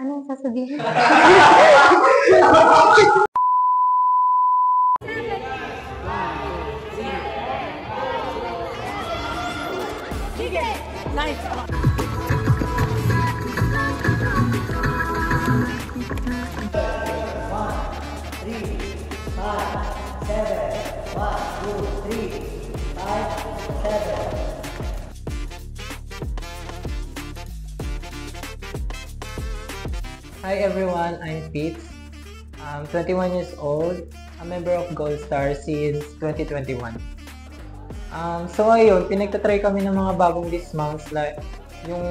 Anong sasabihin? Hi everyone, I'm Pete. I'm 21 years old, a member of Gold Star since 2021. So ayun, pinagtatry kami ng mga bagong dismounts like yung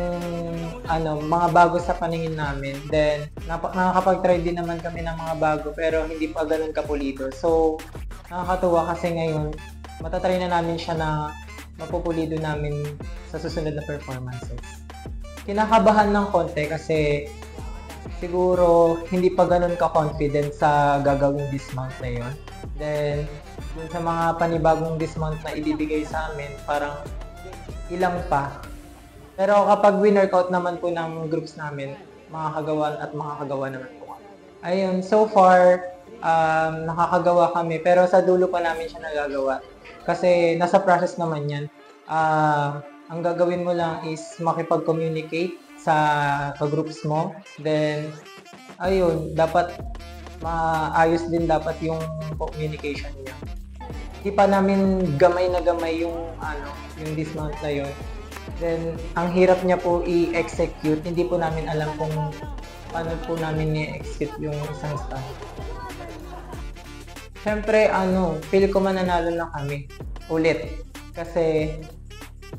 mga bago sa paningin namin. Then nakakapag-try din naman kami ng mga bago pero hindi pa ganoon kapulido. So nakakatuwa kasi ngayon matatry na namin siya na mapupulido namin sa susunod na performances. Kinakabahan ng konti kasi siguro hindi pa ganun ka-confident sa gagawing dismount na yun. Then, dun sa mga panibagong dismount na ibibigay sa amin, parang ilang pa. Pero kapag winorkout naman po ng groups namin, makakagawa naman po kami. Ayun, so far, nakakagawa kami, pero sa dulo pa namin siya nagagawa. Kasi nasa process naman yan. Ang gagawin mo lang is makipag-communicate sa groups mo. Then, ayun, dapat maayos din dapat yung communication niya. Hindi pa namin gamay na gamay yung dismount na yun. Then, ang hirap niya po i-execute. Hindi po namin alam kung paano po namin i-execute yung isang stand. Siyempre, feel ko mananalo lang kami. Ulit. Kasi,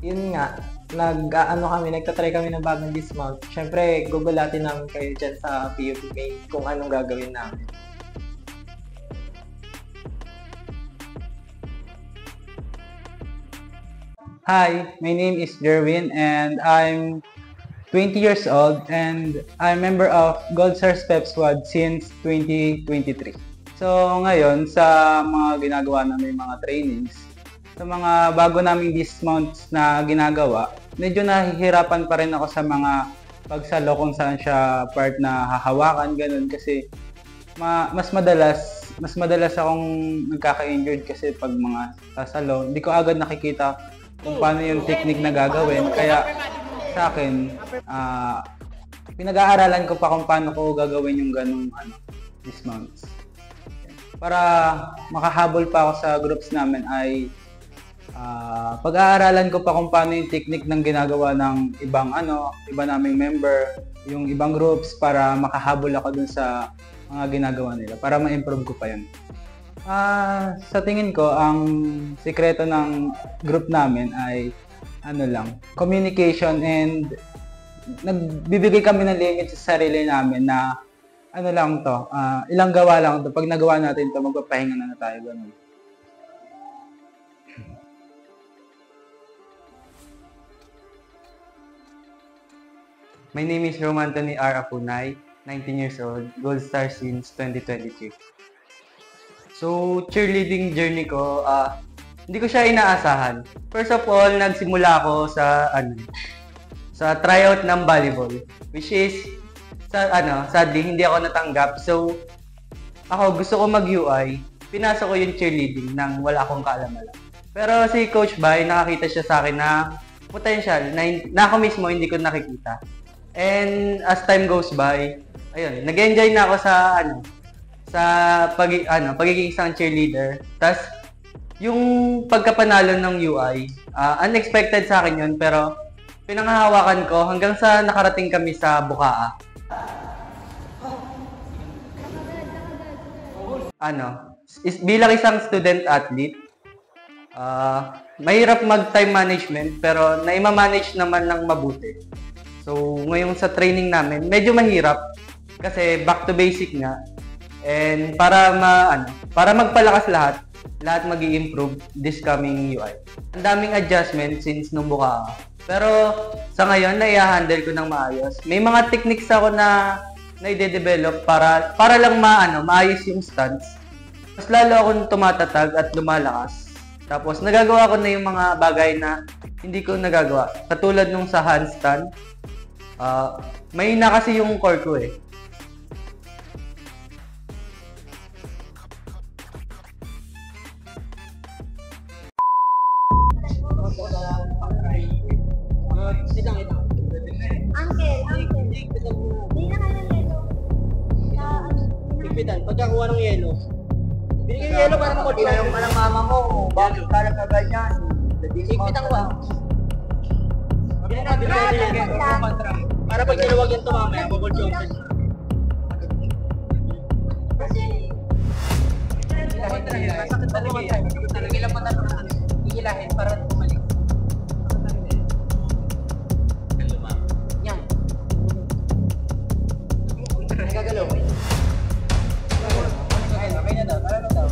yun nga, nagtatry kami ng bagong dismount. Siyempre, gugulatin namin kayo dyan sa PUP main kung anong gagawin namin. Hi, my name is Jerwin and I'm 20 years old and I'm member of Gold Star Step Squad since 2023. So ngayon, sa mga ginagawa namin mga trainings, sa mga bago naming dismounts na ginagawa, medyo nahihirapan pa rin ako sa mga pagsalo kung saan siya part na hahawakan, ganun. Kasi mas madalas akong nagkaka-injured kasi pag mga sasalo, hindi ko agad nakikita kung paano yung technique na gagawin. Kaya sa akin, pinag-aaralan ko pa kung paano ko gagawin yung ganung dismounts. Para makahabol pa ako sa groups namin ay pag-aaralan ko pa kung paano yung technique ng ginagawa ng iba naming member, yung ibang groups para makahabol ako dun sa mga ginagawa nila para ma-improve ko pa yun. Sa tingin ko, ang sikreto ng group namin ay communication, and nagbibigay kami ng limit sa sarili namin na ilang gawa lang to. Pag nagawa natin to, magpapahinga na tayo, ganun. My name is Roman Anthony R. Apunay, 19 years old, Gold Star since 2023. So, cheerleading journey ko, hindi ko siya inaasahan. First of all, nagsimula ako sa tryout ng volleyball, which is, sadly, hindi ako natanggap. So, ako gusto ko mag-UI, pinasok ko yung cheerleading nang wala akong kaalam-alam. Pero si Coach Bay, nakakita siya sa akin na potential, na ako mismo hindi ko nakikita. And as time goes by, ayun, nag-enjoy na ako sa pagiging isang cheerleader. Tas yung pagkapanalo ng UI, unexpected sa akin yun, pero pinanghahawakan ko hanggang sa nakarating kami sa Bukaa. Bilang isang student athlete, mahirap mag-time management pero naima-manage naman ng mabuti. So, ngayon sa training namin, medyo mahirap kasi back to basic nga. And para magpalakas lahat magi-improve this coming UI. Ang daming adjustment since nung buka. Pero sa ngayon, nai-handle ko ng maayos. May mga techniques ako na i-develop para lang maayos yung stance. Mas lalo akong tumatatag at lumalakas. Tapos nagagawa ko na yung mga bagay na hindi ko nagagawa. Katulad nung sa handstand, may na kasi yung core ko eh. Uncle. Hindi na kayo ng yelo. Ipitan, pagkakuha ng yelo. Binigyan yung yelo para makontrol. Tinanong ka ng mama mo, bakit ka lang ganyan? Ipitan ko. Para pag tinawag yan to mamaya, bubble chompers. Masakit talaga yan. Ilang mata na iilahin para bumalik. Yan. Nagagalaw. Okay na daw. Tara na daw.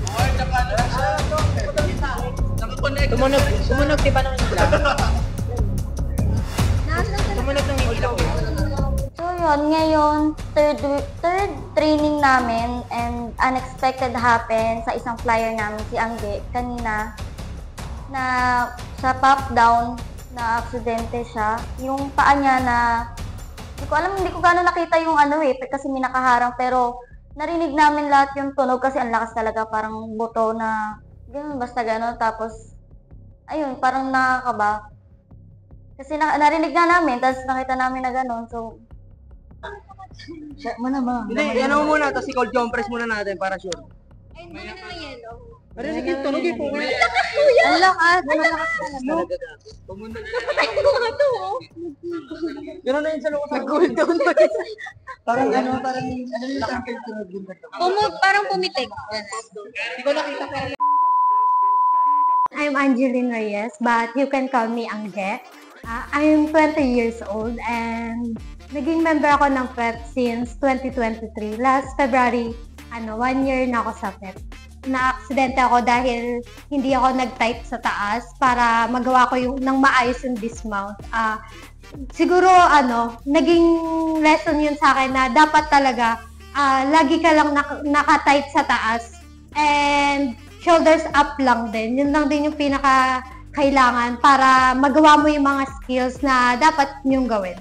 Tumunog di ba ng ilaw? Tumunog ng ilaw. So yun, ngayon, third training namin and unexpected happened sa isang flyer namin, si Angge, kanina, na sa pop down, na aksidente siya. Yung paa niya na, hindi ko gano'n nakita yung kasi may nakaharang, pero narinig namin lahat yung tunog kasi ang lakas talaga, parang buto na, gano'n, basta gano'n, tapos, ayun, parang nakakaba. Kasi narinig na namin, tapos nakita namin na gano'n, so, Check mo na ba? Hindi, yan mo muna, tapos i-cold compress muna natin para sure. ay, hindi na ng yelo. Marinig yung tunog eh po. Ang lakas! Gano'n na yun sa loob. Nag-cool down pa. Parang yung sakit tunog din ba? Parang pumitik. Hindi ko nakita pa. I'm Angeline Reyes, but you can call me Angge. I'm 20 years old and naging member ako ng PEP since 2023. Last February, 1 year na ako sa PEP. Na-aksidente ako dahil hindi ako nag-type sa taas para magawa ko ng maayos yung dismount. Siguro, naging lesson yun sa akin na dapat talaga lagi ka lang naka-type sa taas and shoulders up lang din. Yun lang din yung pinaka-kailangan para magawa mo yung mga skills na dapat yung gawin.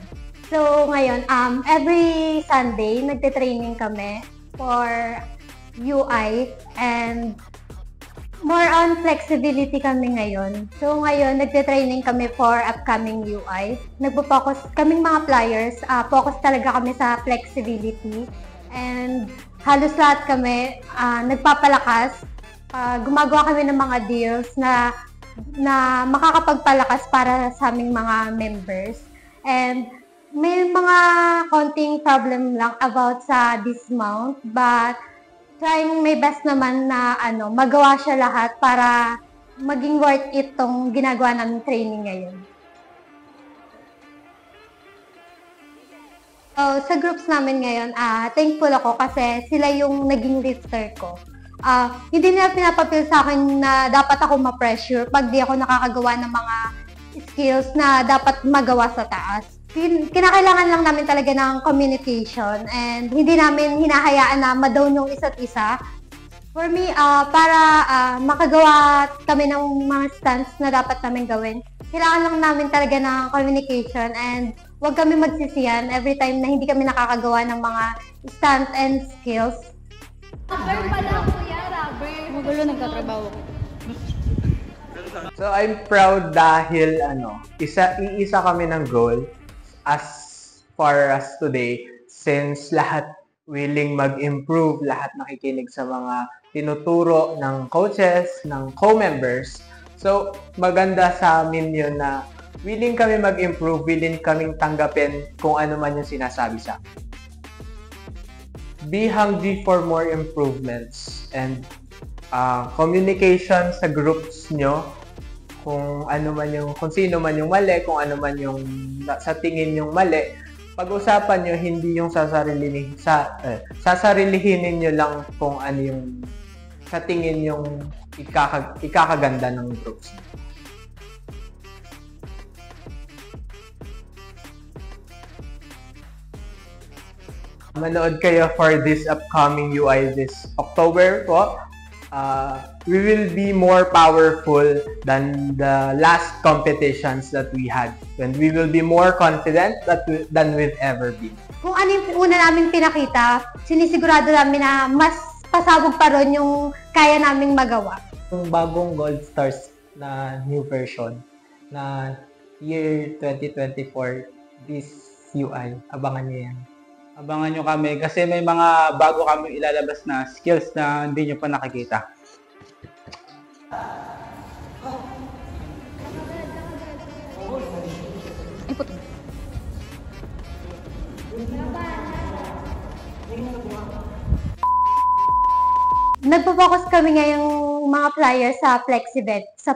So, ngayon, every Sunday, nagte-training kami for UI and more on flexibility kami ngayon. So, ngayon, nagte-training kami for upcoming UI. Nagpo-focus, kaming mga flyers, focus talaga kami sa flexibility. And halos lahat kami nagpapalakas. Gumagawa kami ng mga deals na makakapagpalakas para sa aming mga members. And may mga konting problem lang about sa dismount, but trying my best naman na magawa siya lahat para maging worth it tong ginagawa namin training ngayon. So, sa groups namin ngayon, thankful ako kasi sila yung naging lifter ko. Hindi nila pinapapil sa akin na dapat ako ma-pressure pag di ako nakakagawa ng mga skills na dapat magawa sa taas. Kinakailangan lang namin talaga ng communication and hindi namin hinahayaan na ma-down yung isa't isa. For me, para makagawa kami ng mga stunts na dapat namin gawin, kailangan lang namin talaga ng communication and huwag kami magsisiyan every time na hindi kami nakakagawa ng mga stunts and skills. Rubber pala, kuya, rubber. Magulo nagtatrabaho ko. So I'm proud dahil iisa kami ng goal as far as today, since lahat willing mag-improve, lahat nakikinig sa mga tinuturo ng coaches, ng co-members. So maganda sa amin yun na willing kami mag-improve, willing kaming tanggapin kung ano man yung sinasabi sa amin. Be hungry for more improvements and communication sa groups nyo, kung sino man yung mali, kung ano man yung sa tingin yung mali, pag-usapan nyo, hindi yung sasarilihinin nyo lang kung ano yung sa tingin yung ikakaganda ng groups. Manood kayo for this upcoming UI this October po. We will be more powerful than the last competitions that we had, and we will be more confident than we've ever been. Kung ano yung una namin pinakita, sinisigurado namin na mas pasabog pa ron yung kaya naming magawa. Yung bagong Gold Stars na new version na year 2024 this UI. Abangan niyo yan. Abangan nyo kami kasi may mga bago kami ilalabas na skills na hindi nyo pa nakikita. Nagpo-focus kami ngayong mga flyers sa Flexibet. Sa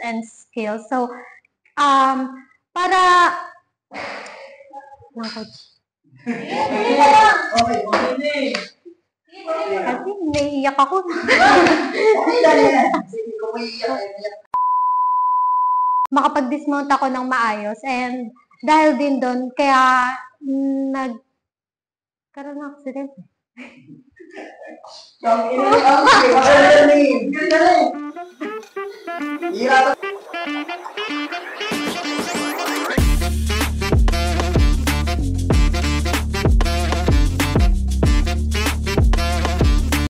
and skills. So, para... Lang, coach. Kasi naiiyak ako. Makapag-dismount ako ng maayos and dahil din doon, kaya nagkaroon ng accident. Hirap